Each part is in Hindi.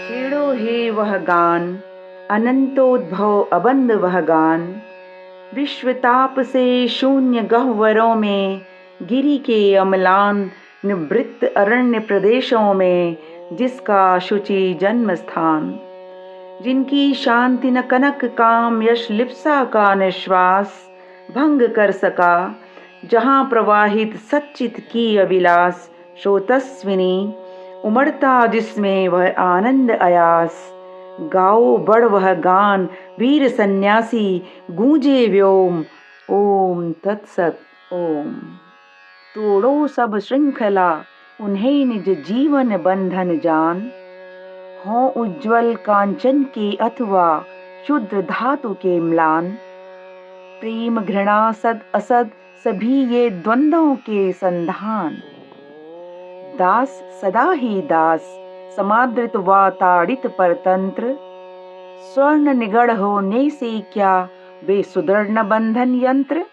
छेड़ो हे वह गान, अनंतोद्भव अबंध वह गान। विश्वताप से शून्य गह्वरों में, गिरि के अम्लान निवृत्त अरण्य प्रदेशों में, जिसका शुचि जन्म स्थान। जिनकी शांति न कनक काम यश लिप्सा का निश्वास भंग कर सका, जहाँ प्रवाहित सच्चित की अभिलाष स्रोतस्विनी, उमड़ता जिसमें वह आनंद अयास। गाओ बढ़ वह गान वीर सन्यासी, गूंजे व्योम, ओम तत्सत ओम। तोड़ो सब श्रृंखला, उन्हें निज जीवन बंधन जान। हों उज्ज्वल कांचन के अथवा शुद्ध धातु के म्लान। प्रेम घृणा सद असद सभी ये द्वंद्वों के संधान। दास सदा ही दास, समादृत व ताड़ित परतंत्र। स्वर्ण निगढ़ होने से क्या वे सुदृढ़ न बंधन यंत्र।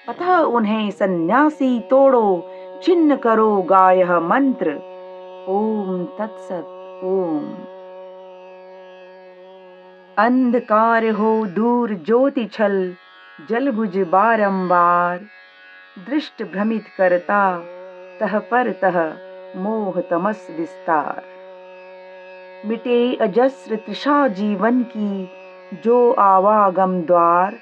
अतः उन्हें सन्यासी तोड़ो, छिन्न करो गायः मंत्र। ओम तत्सत ओम। अंधकार हो दूर ज्योति छल, जलभुज बारंबार। दृष्ट भ्रमित करता, तह पर तह मोह तमस विस्तार। मिटे अजस्र तृषा जीवन की, जो आवागम द्वार।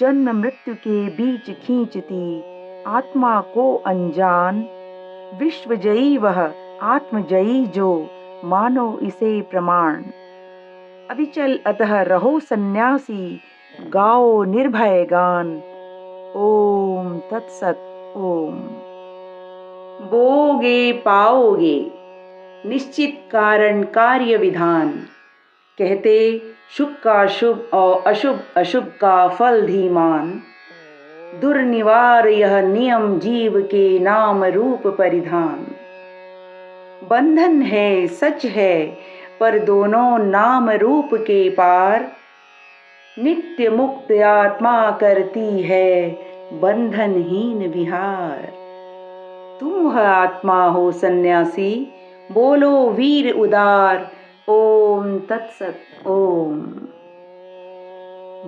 जन्म मृत्यु के बीच खींचती, आत्मा को अनजान। विश्वजयी वह आत्मजयी जो, मानो इसे प्रमाण। अविचल अतः रहो सन्यासी, गाओ निर्भय गान। ओम तत्सत ओम। बोगे पाओगे, निश्चित कारण कार्य विधान। कहते शुभ का शुभ और अशुभ अशुभ का फल धीमान। दुर्निवार यह नियम जीव के नाम रूप परिधान। बंधन है सच है, पर दोनों नाम रूप के पार। नित्य मुक्त आत्मा करती है, बंधनहीन विहार। तुम वह आत्मा हो सन्यासी, बोलो वीर उदार। ओम तत्सत ओम।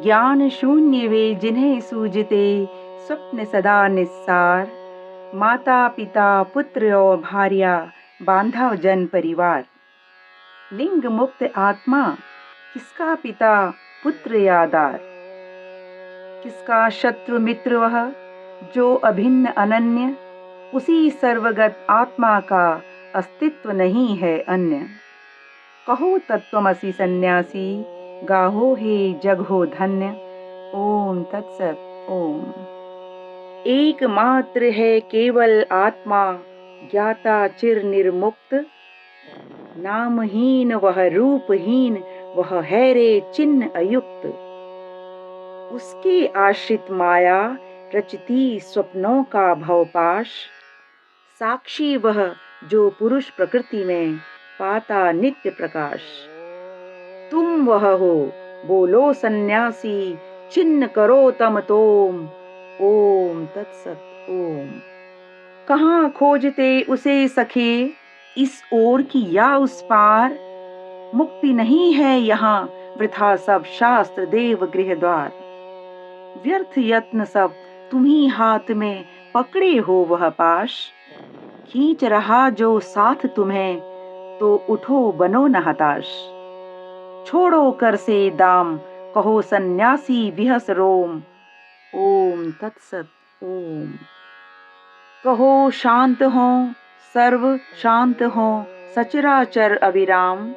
ज्ञान शून्य वे जिन्हें सूझते, स्वप्न सदा निस्सार। माता पिता पुत्र और भार्या, बांधव जन परिवार। लिंग मुक्त आत्मा, किसका पिता पुत्र यादार। किसका शत्रु मित्र वह, जो अभिन्न अनन्य। उसी सर्वगत आत्मा का अस्तित्व नहीं है अन्य। कहो तत्त्वमसि सन्यासी, गाहो हे जग हो धन्य। ओम तत्सत ओम। एकमात्र है केवल आत्मा, ज्ञाता चिर निर्मुक्त। नामहीन वह रूपहीन, वह है रे चिन्ह अयुक्त। उसके आश्रित माया, रचती स्वप्नों का भवपाश। साक्षी वह जो पुरुष प्रकृति में, पाता नित्य प्रकाश। तुम वह हो, बोलो सन्यासी, छिन्न करो तम तोम। ओम तत्सत ओम। कहाँ खोजते उसे सखे, इस ओर की या उस पार। मुक्ति नहीं है यहाँ, वृथा सब शास्त्र देव गृह द्वार। व्यर्थ यत्न सब तुम्ही हाथ में, पकड़े हो वह पाश। खींच रहा जो साथ तुम्हें, तो उठो बनो न हताश। छोड़ो कर से दाम, कहो सन्यासी विहस रोम। ओम तत्सत ओम। कहो शांत हो, सर्व शांत हो, सचराचर अविराम।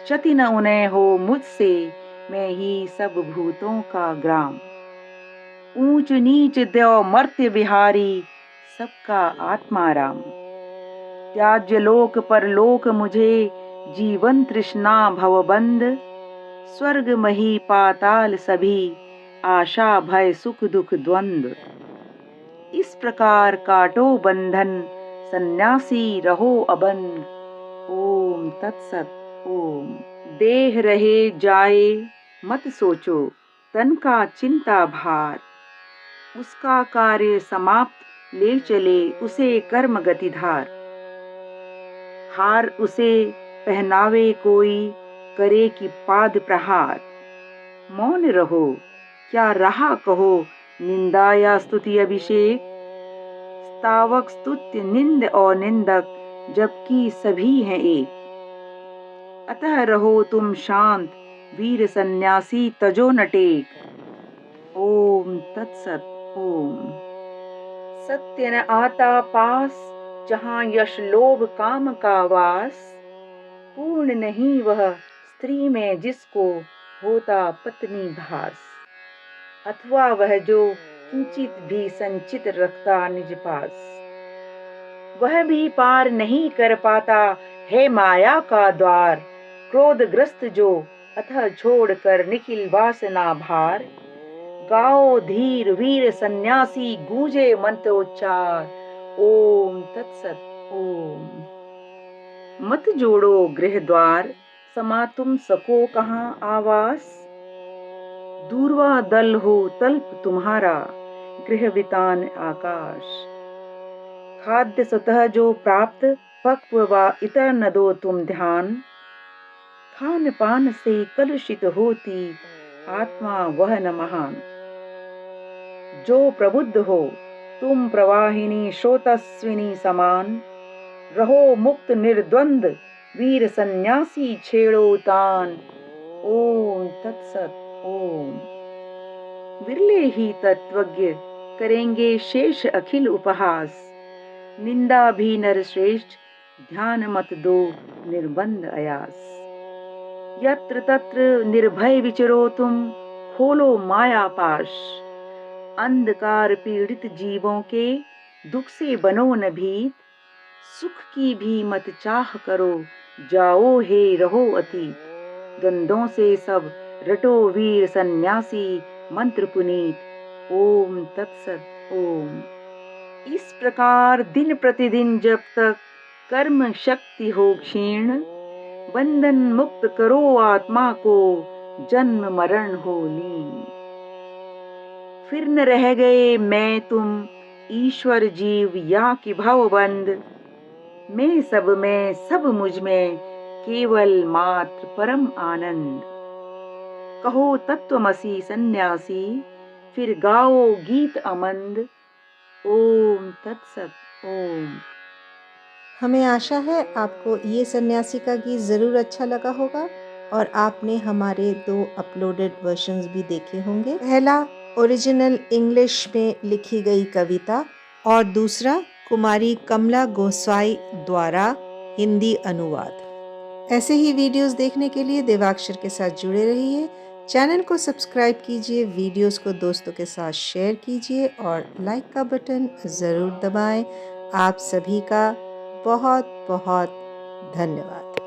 क्षति न उन्हें हो मुझसे, मैं ही सब भूतों का ग्राम। ऊंच नीच देव मर्त्य विहारी, सबका आत्मा राम। त्याज्य लोक पर लोक मुझे, जीवन तृष्णा भवबंध। स्वर्ग मही पाताल सभी, आशा भय सुख दुख द्वंद्व। इस प्रकार काटो बंधन, सन्यासी रहो अबंध। ओम तत्सत ओम। देह रहे जाए मत सोचो, तन का चिंता भार, उसका कार्य समाप्त ले चले उसे कर्म गतिधार। हार उसे पहनावे कोई, करे कि पाद प्रहार। मौन रहो, क्या रहा कहो, निंदा या स्तुति अभिषेक। स्तावक स्तुत्य निंद और निंदक, जबकि सभी हैं एक। अतः रहो तुम शांत, वीर सन्यासी तजो न टेक। ओम तत्सत। ओम। सत्य न आता पास, जहाँ यश लोभ काम का वास। पूर्ण नहीं वह स्त्री में जिसको होता पत्नी भास। अथवा वह जो किंचित भी संचित रखता निज पास। वह भी पार नहीं कर पाता है माया का द्वार। क्रोधग्रस्त जो अतः छोड़कर निखिल वासना भार। गाओ धीर वीर सन्यासी, गूंजे मंत्रोच्चार। ओम तत्सत। ओम। मत जोड़ो गृह द्वार, समा तुम सको कहाँ आवास। दूरवा दल हो तल्प तुम्हारा, गृह वितान आकाश। खाद्य स्वतः जो प्राप्त, पक्व व इतर न दो तुम ध्यान। खान पान से कलुषित होती, आत्मा वह न महान। जो प्रबुद्ध हो तुम प्रवाहिनी स्रोतस्विनी समान। रहो मुक्त निर्द्वंद, वीर सन्यासी छेड़ो तान। ओम तत्सत। ओम। विरले ही तत्वज्ञ करेंगे शेष अखिल उपहास। निंदा भी नर श्रेष्ठ, ध्यान मत दो निर्बंध अयास। यत्र तत्र निर्भय विचरो तुम, खोलो माया पाश। अंधकार पीड़ित जीवों के दुख से बनो न भीत। सुख की भी मत चाह करो, जाओ हे रहो अतीत। द्वंद्वों से सब रटो वीर सन्यासी, मंत्र पुनीत। ओम तत्सत। ओम। इस प्रकार दिन प्रतिदिन जब तक कर्म शक्ति हो क्षीण। बंधन मुक्त करो आत्मा को, जन्म मरण हो लीन। फिर न रह गए मैं तुम, ईश्वर जीव या कि भवबंध। मैं सब मुझ में, केवल मात्र परम आनंद। कहो तत्वमसि सन्यासी, फिर गाओ गीत अमंद। ओम तत्सत। ओम। हमें आशा है आपको ये सन्यासी का गीत ज़रूर अच्छा लगा होगा और आपने हमारे 2 अपलोडेड वर्जन्स भी देखे होंगे। पहला ओरिजिनल इंग्लिश में लिखी गई कविता और दूसरा कुमारी कमला गोसाई द्वारा हिंदी अनुवाद। ऐसे ही वीडियोस देखने के लिए देवाक्षर के साथ जुड़े रहिए। चैनल को सब्सक्राइब कीजिए, वीडियोस को दोस्तों के साथ शेयर कीजिए और लाइक का बटन ज़रूर दबाएं। आप सभी का बहुत बहुत धन्यवाद।